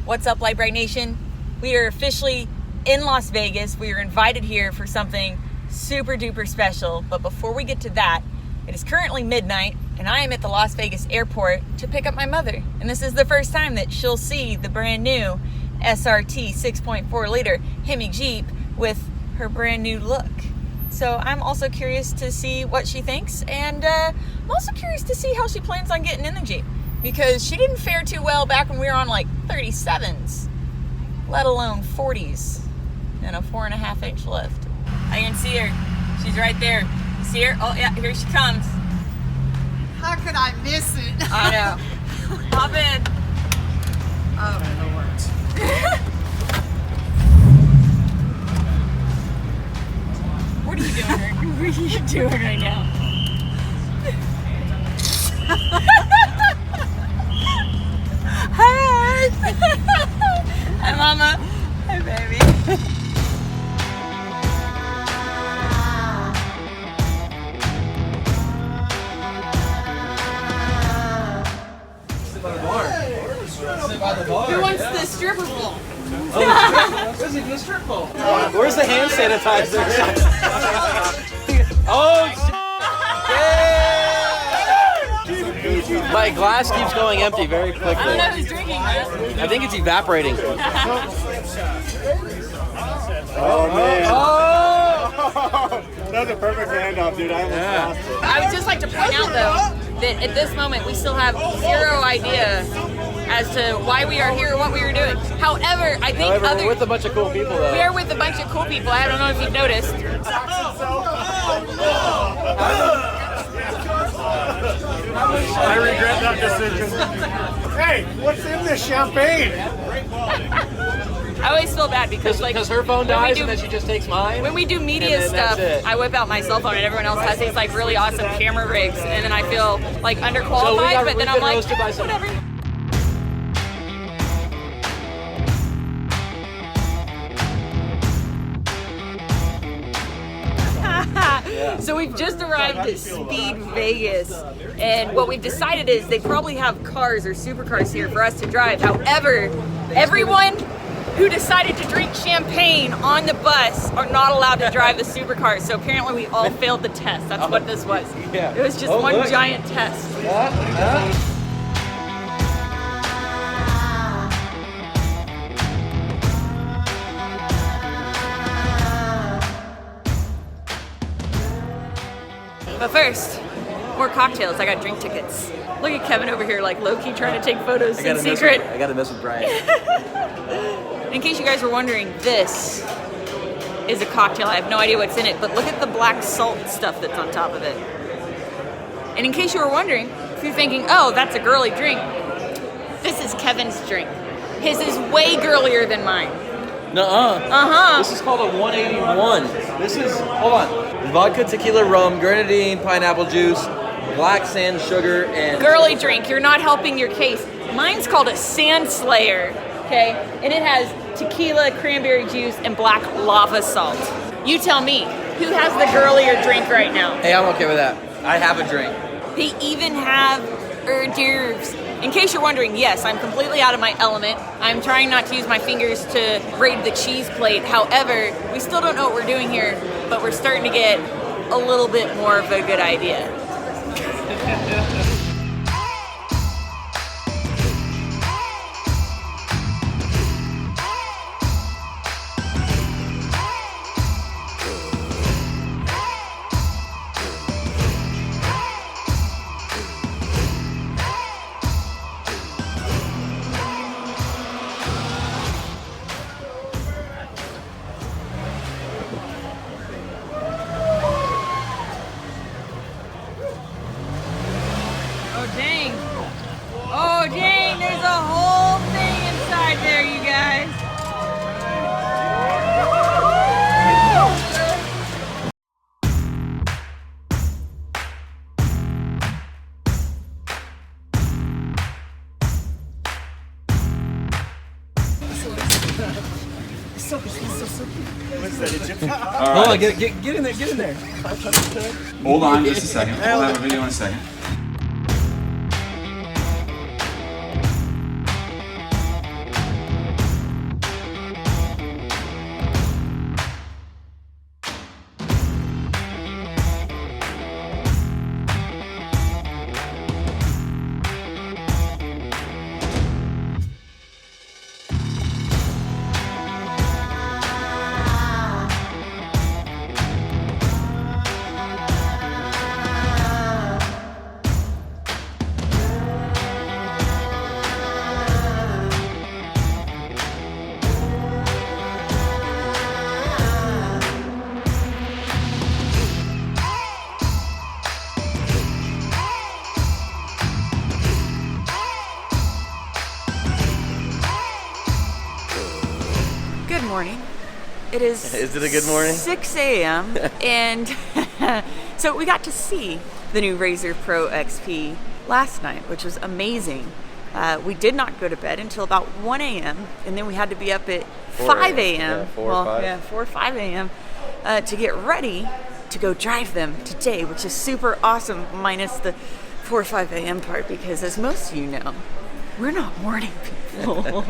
What's up, Lite Nation? We are officially in Las Vegas. We are invited here for something super duper special. But before we get to that, it is currently midnight and I am at the Las Vegas airport to pick up my mother. And this is the first time that she'll see the brand new SRT 6.4 liter Hemi Jeep with her brand new look. So I'm also curious to see what she thinks, and I'm also curious to see how she plans on getting in the Jeep, because she didn't fare too well back when we were on like 37s, let alone 40s, and a 4.5 inch lift. I can see her. She's right there. You see her? Oh yeah, here she comes. How could I miss it? I know. Hop in. Oh, that worked. What are you doing? What are you doing right now? Hi! Hi, Mama. Hi, baby. Sit by the bar. Sit by the bar. Who wants the stripper pole? Where's the strip pole? Where's the hand sanitizer? Oh, yeah! My glass keeps going empty very quickly. I don't know who's drinking that. I think it's evaporating. Oh man. Oh! That was a perfect handoff, dude. I almost lost it. I would just like to point out, though, that at this moment we still have zero idea as to why we are here or what we are doing. However, I think we're with a bunch of cool people, though. we are with a bunch of cool people. I don't know if you've noticed. I regret that decision. Hey, what's in this champagne? I always feel bad because her phone dies and then she just takes mine. when we do media and then that's stuff, it. I whip out my cell phone and everyone else has these like really awesome camera rigs, and then I feel like So underqualified, but then I'm like, roasted by someone. whatever. So we've just arrived at Speed Vegas, and what we've decided is they probably have cars or supercars here for us to drive. However, everyone who decided to drink champagne on the bus are not allowed to drive the supercars. So apparently we all failed the test. That's what this was. Yeah. It was just one giant test. But first, more cocktails. I got drink tickets. Look at Kevin over here, like low-key trying to take photos in secret. I gotta mess with Brite. In case you guys were wondering, this is a cocktail. I have no idea what's in it, but look at the black salt stuff that's on top of it. And in case you were wondering, if you're thinking, oh, that's a girly drink, this is Kevin's drink. His is way girlier than mine. Nuh-uh. This is called a 181. This is, hold on. Vodka, tequila, rum, grenadine, pineapple juice, black sand, sugar, and... Girly drink, you're not helping your case. Mine's called a Sand Slayer, okay? And it has tequila, cranberry juice, and black lava salt. You tell me, who has the girlier drink right now? Hey, I'm okay with that. I have a drink. They even have hors d'oeuvres. In case you're wondering, yes, I'm completely out of my element. I'm trying not to use my fingers to braid the cheese plate. However, we still don't know what we're doing here, but we're starting to get a little bit more of a good idea. Oh dang, there's a whole thing inside there, you guys. Hold on, get in there, get in there. Hold on just a second. We'll have a video in a second. Good morning. It is. Is it a good morning? 6 a.m. and so we got to see the new RZR Pro XP last night, which was amazing. We did not go to bed until about 1 a.m. and then we had to be up at 5 a.m. Yeah, 4 or 5. Yeah, 4 or 5 a.m. To get ready to go drive them today, which is super awesome, minus the 4 or 5 a.m. part, because as most of you know, we're not morning people.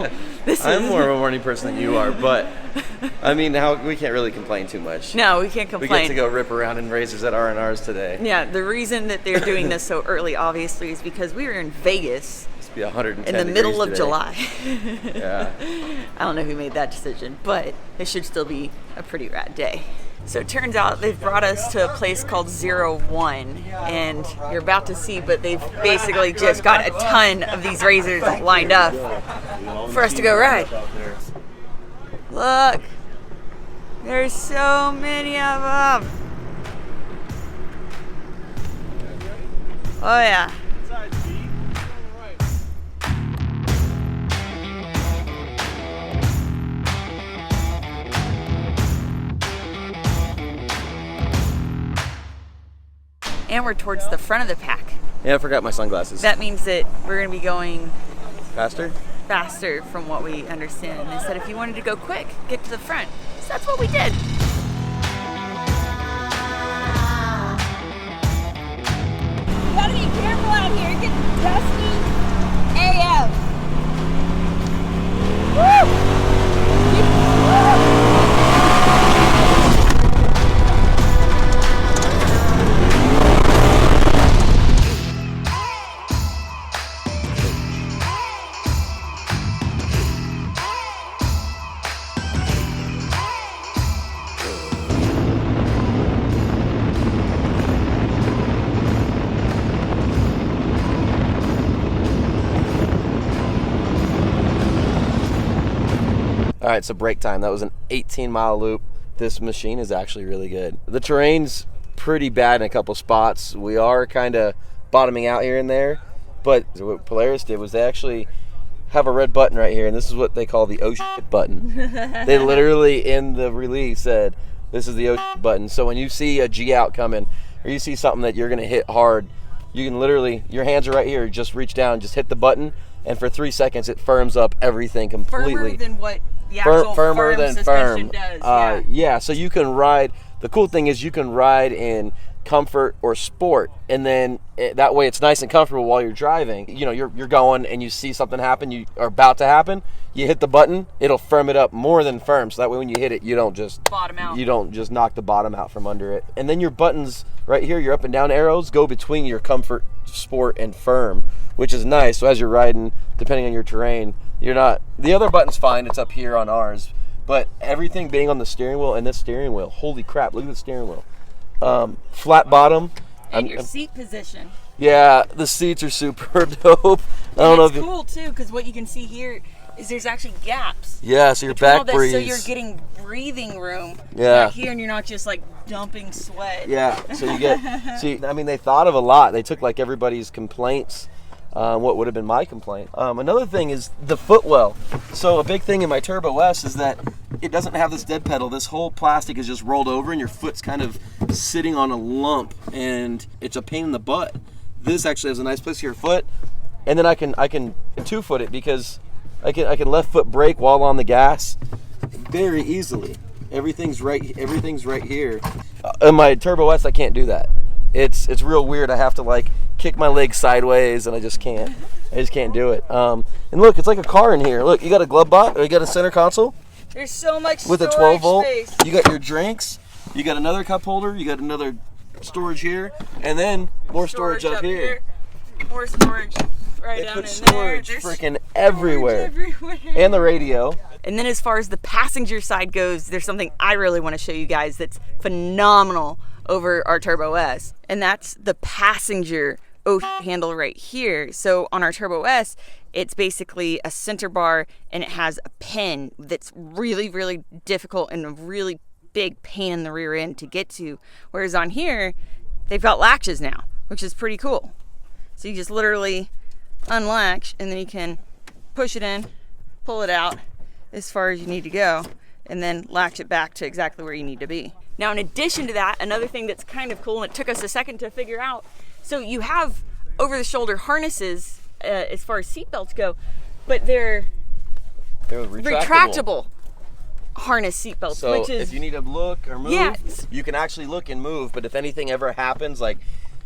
I'm more of a morning person than you are, but I mean, we can't really complain too much. No, we can't complain. We get to go rip around in RZRs at R&Rs today. Yeah, the reason that they're doing this so early, obviously, is because we were in Vegas. It's be 110 in the middle of today. July. Yeah. I don't know who made that decision, but it should still be a pretty rad day. So it turns out they've brought us to a place called 01, and you're about to see, but they've basically just got a ton of these RZRs lined up for us to go ride. Look, there's so many of them. Oh yeah. And we're towards the front of the pack. Yeah, I forgot my sunglasses. That means that we're going to be going Faster? faster from what we understand. And they said if you wanted to go quick, get to the front. So that's what we did. You gotta be careful out here. It gets dusty AF. Woo! All right, so break time. That was an 18-mile loop. This machine is actually really good. The terrain's pretty bad in a couple spots. We are kind of bottoming out here and there, but what Polaris did was they actually have a red button right here, and this is what they call the oh shit button. They literally, in the release, said, this is the oh shit button. So when you see a G-out coming, or you see something that you're going to hit hard, you can literally, your hands are right here, just reach down, just hit the button, and for 3 seconds it firms up everything completely. Firmer than what the actual firmer than suspension firm. does. Yeah, so you can ride. The cool thing is you can ride in comfort or sport, and then that way it's nice and comfortable while you're driving. You know, you're going and you see something happen, you are about to happen, you hit the button, it'll firm it up more than firm, so that way when you hit it, you don't just bottom out. You don't just knock the bottom out from under it. And then your buttons right here, your up and down arrows, go between your comfort, sport, and firm, which is nice. So as you're riding, depending on your terrain, you're not, the other button's fine, it's up here on ours, but everything being on the steering wheel, and this steering wheel, holy crap, look at the steering wheel. Flat bottom. And your seat position. Yeah, the seats are super dope. I don't know if it's cool too, because what you can see here is there's actually gaps. Yeah, so your back breathes. So you're getting breathing room right here, and you're not just like dumping sweat. Yeah, so you get, see, I mean, they thought of a lot. They took like everybody's complaints, what would have been my complaint. Another thing is the footwell. So a big thing in my Turbo S is that it doesn't have this dead pedal. This whole plastic is just rolled over and your foot's kind of sitting on a lump, and it's a pain in the butt. This actually has a nice place for your foot, and then I can two-foot it because I can left foot brake while on the gas very easily. Everything's right here. In my Turbo S, I can't do that. It's real weird. I have to like kick my leg sideways, and I just can't do it. And look, it's like a car in here. Look, you got a glove box, or you got a center console. There's so much with a storage 12-volt. space. You got your drinks. You got another cup holder. You got another storage here, and then more storage up here. More storage right down in there. Storage freaking everywhere. And the radio. And then as far as the passenger side goes, there's something I really want to show you guys that's phenomenal over our Turbo S, and that's the passenger handle right here. So on our Turbo S, it's basically a center bar, and it has a pin that's really, really difficult and a really big pain in the rear end to get to. Whereas on here, they've got latches now, which is pretty cool. So you just literally unlatch, and then you can push it in, pull it out as far as you need to go. and then latch it back to exactly where you need to be. Now, in addition to that, another thing that's kind of cool, and it took us a second to figure out, so you have over-the-shoulder harnesses as far as seatbelts go, but they're retractable harness seatbelts. So which is, if you need to look or move, yeah, you can actually look and move, but if anything ever happens, like,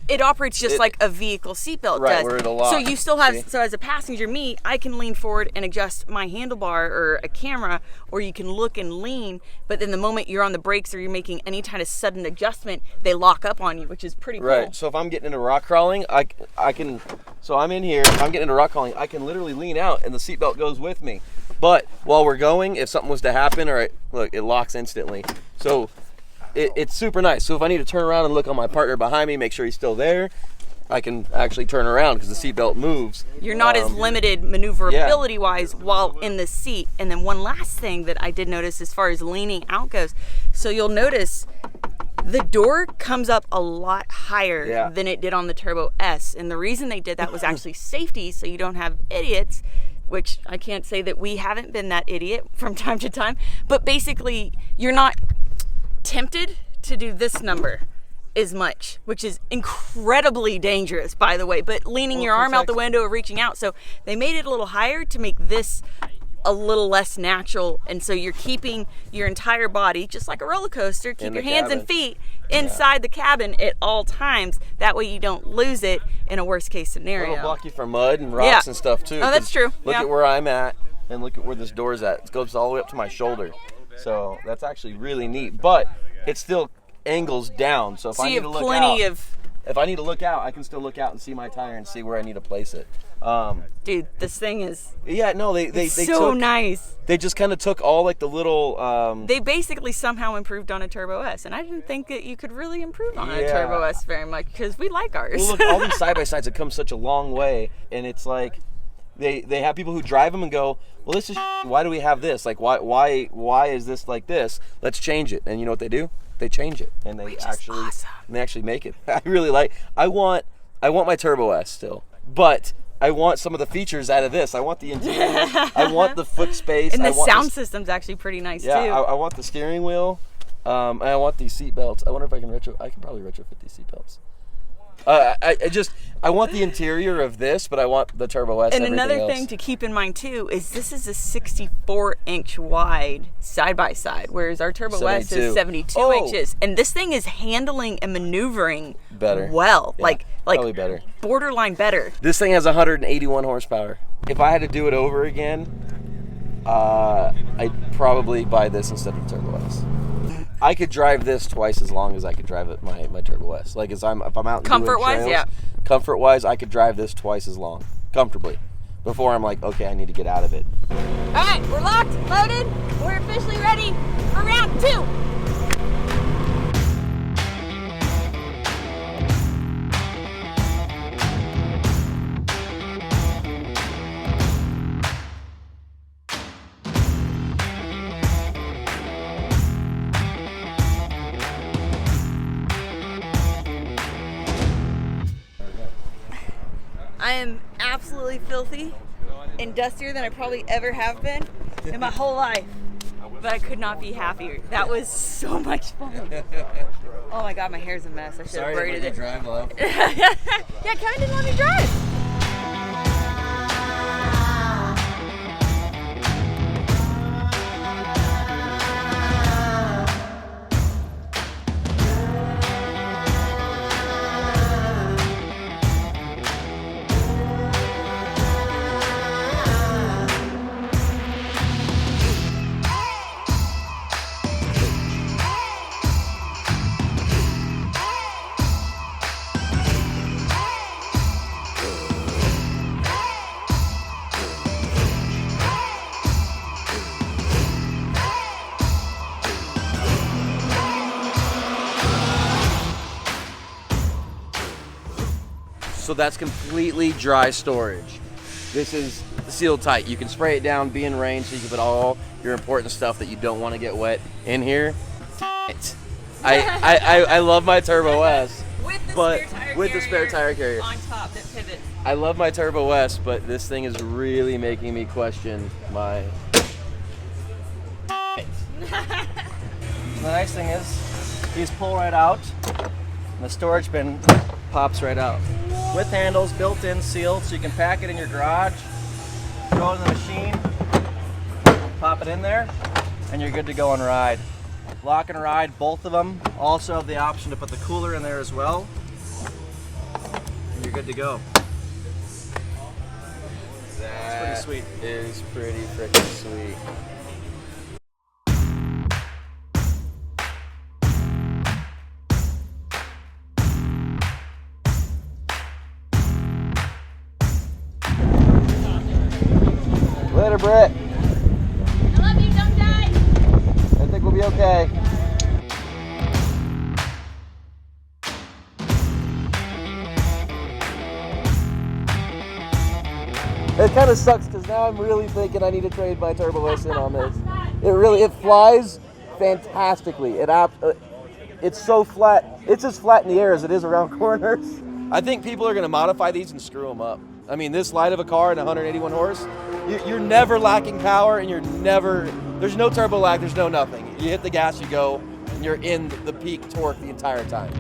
it operates just like a vehicle seatbelt right, does. where it'll lock. So you still have, See? so as a passenger, me, I can lean forward and adjust my handlebar or a camera, or you can look and lean, but then the moment you're on the brakes or you're making any kind of sudden adjustment, they lock up on you, which is pretty cool. Right, so if I'm getting into rock crawling, I can, so I'm in here, if I'm getting into rock crawling, I can literally lean out and the seatbelt goes with me. But while we're going, if something was to happen, look, it locks instantly. So it's super nice. So if I need to turn around and look on my partner behind me, make sure he's still there, I can actually turn around because the seatbelt moves. You're not as limited maneuverability-wise while in the seat. And then one last thing that I did notice as far as leaning out goes, so you'll notice the door comes up a lot higher than it did on the Turbo S. And the reason they did that was actually safety, so you don't have idiots, which I can't say that we haven't been that idiot from time to time, but basically you're not tempted to do this number as much, which is incredibly dangerous, by the way, but leaning your arm out the window or reaching out. So they made it a little higher to make this a little less natural, and so you're keeping your entire body, just like a roller coaster, keep your hands and feet inside the cabin at all times. That way you don't lose it in a worst case scenario. It'll block you from mud and rocks and stuff too. Oh, that's true. Look at where I'm at and look at where this door's at. It goes all the way up to my shoulder. So that's actually really neat, but it still angles down. So if I need to look out, if I need to look out, I can still look out and see my tire and see where I need to place it. Dude, this thing is they so took, nice. They just kind of took all like the little they basically somehow improved on a Turbo S, and I didn't think that you could really improve on a Turbo S very much because we like ours. Well, look, all these side by sides have come such a long way, and it's like they have people who drive them and go, well, this is why do we have this? Like why is this like this? Let's change it. And you know what they do? They change it, and they actually make it. I want my Turbo S still, but I want some of the features out of this. I want the interior. I want the foot space. And the sound system's actually pretty nice too. I want the steering wheel. And I want these seat belts. I wonder if I can probably retrofit these seat belts. I want the interior of this, but I want the Turbo S. And another thing to keep in mind too is this is a 64-inch wide side by side, whereas our Turbo S is 72 inches, and this thing is handling and maneuvering better. Well, like probably better, borderline better. This thing has 181 horsepower. If I had to do it over again, I'd probably buy this instead of Turbo S. I could drive this twice as long as I could drive my Turbo S. Like if I'm out comfort-wise, comfort-wise, I could drive this twice as long, comfortably. Before I'm like, okay, I need to get out of it. All right, we're locked, loaded. We're officially ready for round 2. I am absolutely filthy and dustier than I probably ever have been in my whole life, but I could not be happier. That was so much fun. Oh my God, my hair's a mess. I should have braided it. Drive, love. Yeah, Kevin didn't let me drive. So that's completely dry storage. This is sealed tight. You can spray it down, be in range, so you can put all your important stuff that you don't want to get wet in here. I love my Turbo S, with the spare tire carrier on top that pivots. I love my Turbo S, but this thing is really making me question my. The nice thing is, these pull right out, and the storage bin pops right out. With handles, built in, sealed, so you can pack it in your garage, throw it in the machine, pop it in there, and you're good to go and ride. Lock and ride, both of them. Also have the option to put the cooler in there as well, and you're good to go. That pretty sweet. is pretty freaking sweet. Later, Britt. I love you, don't die. I think we'll be okay. It kind of sucks because now I'm really thinking I need to trade my Turbo S in on this. It flies fantastically. It's so flat. It's as flat in the air as it is around corners. I think people are going to modify these and screw them up. I mean, this light of a car and 181 horse, you're never lacking power, and there's no turbo lag, there's no nothing. You hit the gas, you go, and you're in the peak torque the entire time.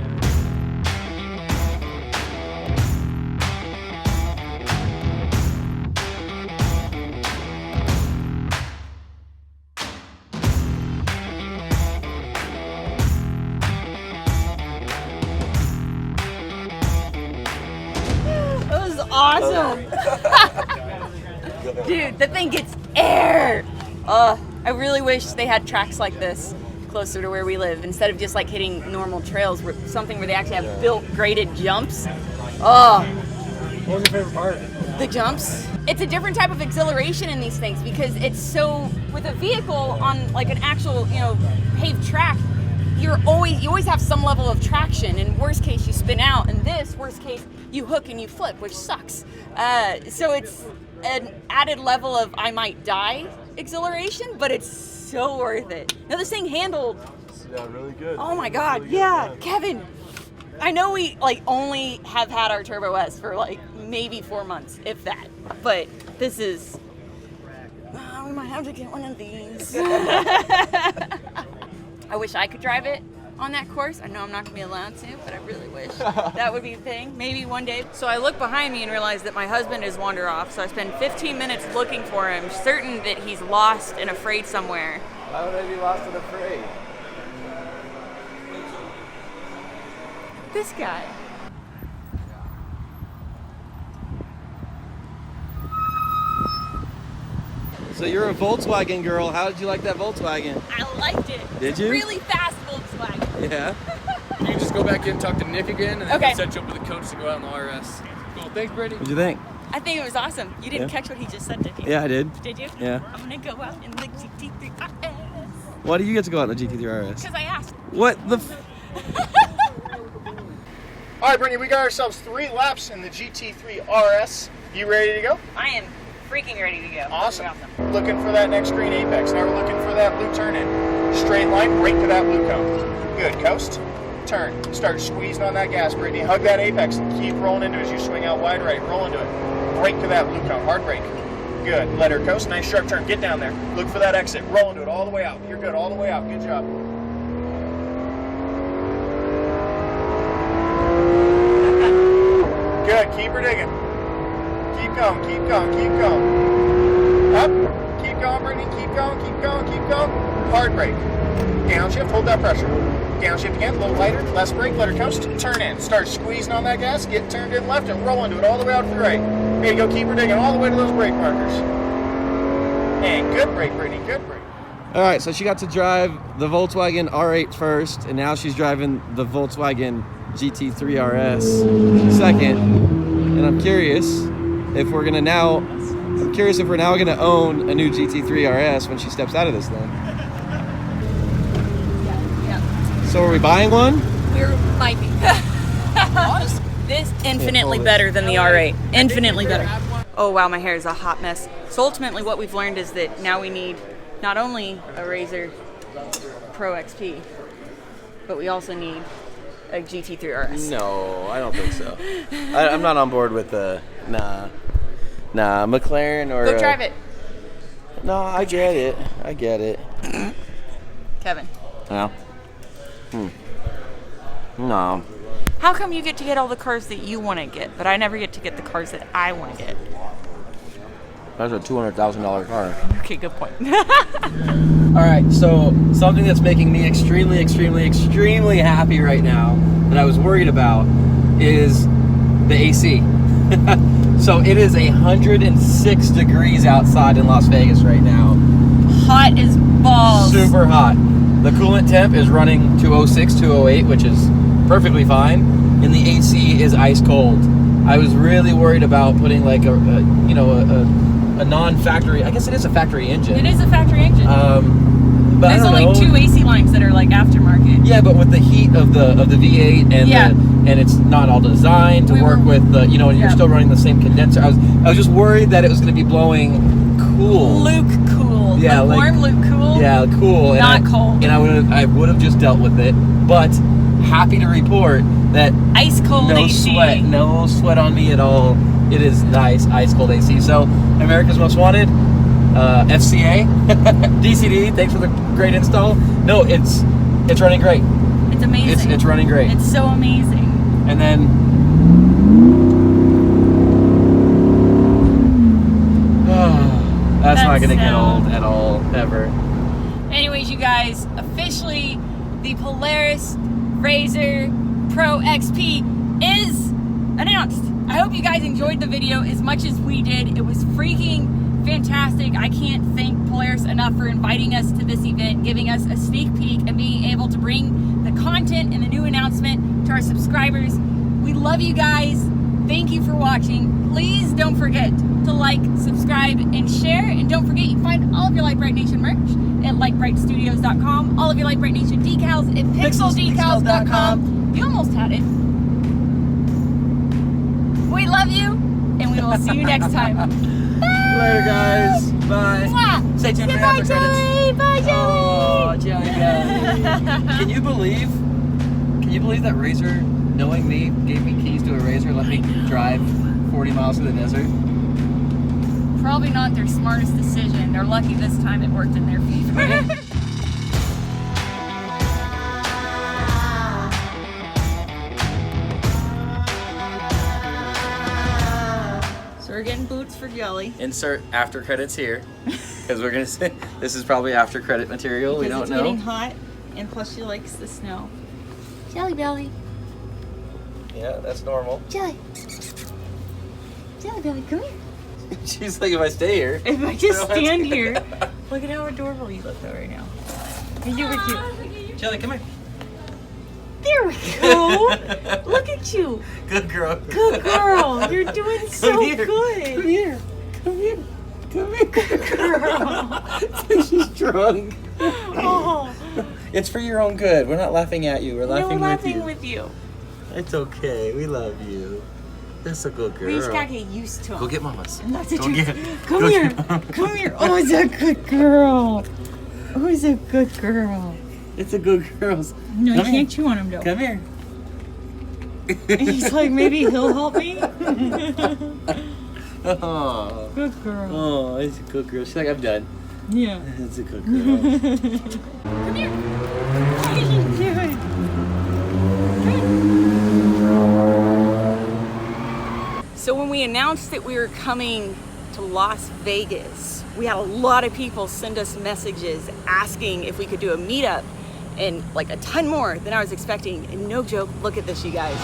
That was awesome. Dude, the thing gets air. I really wish they had tracks like this closer to where we live instead of just like hitting normal trails, something where they actually have built graded jumps. What was your favorite part? The jumps. It's a different type of exhilaration in these things because it's so, with a vehicle on like an actual, paved track, you always have some level of traction. In worst case, you spin out. In this, worst case, you hook and you flip, which sucks. So it's an added level of I might die exhilaration, but it's so worth it. Now this thing handled. Yeah, really good. Oh my God, Really good, yeah, Kevin. I know we only have had our Turbo S for maybe 4 months, if that. But this is. We might have to get one of these. I wish I could drive it on that course. I know I'm not gonna be allowed to, but I really wish that would be the thing. Maybe one day. So I look behind me and realize that my husband has wandered off. So I spend 15 minutes looking for him, certain that he's lost and afraid somewhere. Why would I be lost and afraid? This guy. So you're a Volkswagen girl. How did you like that Volkswagen? I liked it. Did It's you? a really fast Volkswagen. Yeah. You can just go back in and talk to Nick again, and Okay. then set you up with a coach to go out in the RS. Cool. Thanks, Brady. What'd you think? I think it was awesome. You didn't Yeah. catch what he just said, did you? Yeah, I did. Did you? Yeah. I'm gonna go out in the GT3 RS. Why do you get to go out in the GT3 RS? Because I asked. What the? All right, Brittany, we got ourselves 3 laps in the GT3 RS. You ready to go? I am freaking ready to go. Awesome. Looking for that next green apex. Now we're looking for that blue turn in. Straight line, right to that blue cone. Good. Coast. Turn. Start squeezing on that gas, Brittany. Hug that apex and keep rolling into it as you swing out wide right. Roll into it. Brake to that blue cone. Hard brake. Good. Let her coast. Nice sharp turn. Get down there. Look for that exit. Roll into it all the way out. You're good. All the way out. Good job. Good. Keep her digging. Keep going. Keep going. Keep going. Up. Keep going, Brittany. Keep going. Keep going. Keep going. Hard brake. Downshift. Hold that pressure. Downshift again. A little lighter. Less brake. Let her coast. Turn in. Start squeezing on that gas. Get turned in left and roll into it all the way out to the right. Here you go. Keep her digging all the way to those brake markers. And good brake, Brittany. Good brake. All right, so she got to drive the Volkswagen R8 first, and now she's driving the Volkswagen GT3 RS second. And I'm curious if we're now gonna own a new GT3 RS when she steps out of this thing. Yeah. So are we buying one? We might be. This infinitely better than the R8. Infinitely better. Oh wow, my hair is a hot mess. So ultimately what we've learned is that now we need not only a RZR Pro XP, but we also need a GT3 RS. No, I don't think so. I'm not on board with the McLaren or. Go drive it. No, I get it. Kevin? Yeah. No. How come you get to get all the cars that you want to get, but I never get to get the cars that I want to get? That's a $200,000 car. Okay, good point. All right, so something that's making me extremely, extremely, extremely happy right now that I was worried about is the AC. So it is 106 degrees outside in Las Vegas right now. Hot as balls. Super hot. The coolant temp is running 206, 208, which is perfectly fine, and the AC is ice cold. I was really worried about putting like a non-factory. I guess it is a factory engine. It is a factory engine. But there's only 2 AC lines that are like aftermarket. Yeah, but with the heat of the V8 and and it's not all designed to work with the and you're still running the same condenser. I was just worried that it was going to be blowing cool. Luke cool. Yeah, like warm Luke cool. Yeah, cool. Not cold. And I would have just dealt with it, but happy to report that ice cold AC. No sweat on me at all. It is nice ice cold AC. So America's Most Wanted, FCA, DCD. Thanks for the great install. No, it's running great. It's amazing. It's running great. It's so amazing. And then that's not gonna get old at all ever. Anyways, you guys, officially the Polaris RZR Pro XP is announced. I hope you guys enjoyed the video as much as we did. It was freaking fantastic. I can't thank Polaris enough for inviting us to this event, giving us a sneak peek, and being able to bring the content and the new announcement to our subscribers. We love you guys. Thank you for watching. Please don't forget to like, subscribe, and share. And don't forget, you can find all of your Lite Brite Nation merch at litebritstudios.com. All of your Lite Brite Nation decals at pixeldecals.com. You almost had it. We love you, and we will see you next time. Bye. Later, guys. Bye. Mwah. Stay tuned for Bye, after credits. Jelly. Bye, Jelly. Oh, Jelly. Can you believe that RZR, knowing me, gave me keys to a RZR, let me drive 40 miles through the desert? Probably not their smartest decision. They're lucky this time it worked in their favor. So we're getting boots for Jelly. Insert after credits here, because we're gonna say this is probably after credit material. We don't It's know. getting hot, and plus she likes the snow. Jelly Belly. Yeah, that's normal. Jelly. Jelly Belly, come here. She's like, if I stay here. If I just stand here, look at how adorable you look though right now. And you were cute. Jelly, come here. There we go. Look at you. Good girl. Good girl. You're doing so here. good. Come here. Come here. Come here. Good girl. She's drunk. Oh. It's for your own good. We're not laughing at you. We're laughing, We're laughing with you. with you. It's okay. We love you. That's a good girl. We just gotta get used to him. Go get Mama's. That's a Go true. get- Come go here. get- Come here. Oh, it's a good girl. Oh, it's a good girl. It's a good girl. No, you Come can't here. chew on him though. Come here. He's like, maybe he'll help me. Oh. Good girl. Oh, it's a good girl. She's like, I'm done. Yeah. It's a good girl. Come here. What are you doing? So when we announced that we were coming to Las Vegas, we had a lot of people send us messages asking if we could do a meetup, and like a ton more than I was expecting. And no joke, look at this, you guys.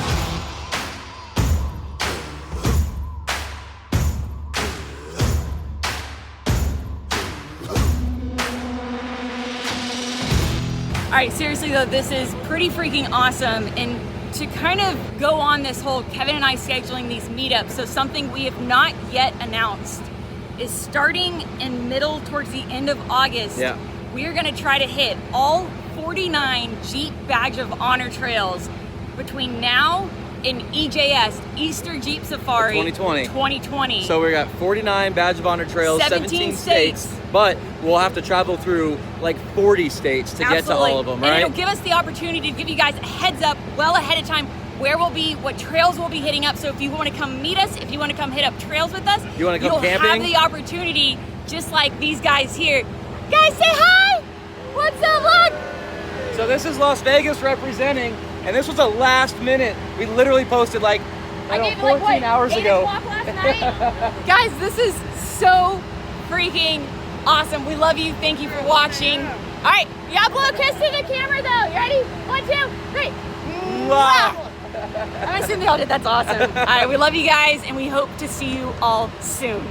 All right, seriously though, this is pretty freaking awesome. And to kind of go on this whole Kevin and I scheduling these meetups, so something we have not yet announced is starting in middle towards the end of August. Yeah. We are gonna try to hit all 49 Jeep Badge of Honor trails between now and EJS, Easter Jeep Safari 2020. So we got 49 Badge of Honor trails, 17 states, but we'll have to travel through like 40 states to get to all of them, right? And it'll give us the opportunity to give you guys a heads up well ahead of time where we'll be, what trails we'll be hitting up. So if you want to come meet us, if you want to come hit up trails with us, You wanna come you'll camping? have the opportunity, just like these guys here. Guys, say hi! What's up, look? So this is Las Vegas representing, and this was a last minute. We literally posted like, I don't know, 14 hours ago. Guys, this is so freaking awesome. We love you. Thank you for watching. All right, y'all blow a kiss to the camera though. You ready? 1, 2, 3. Mwah. I'm assuming they all did. That's awesome. All right, we love you guys, and we hope to see you all soon.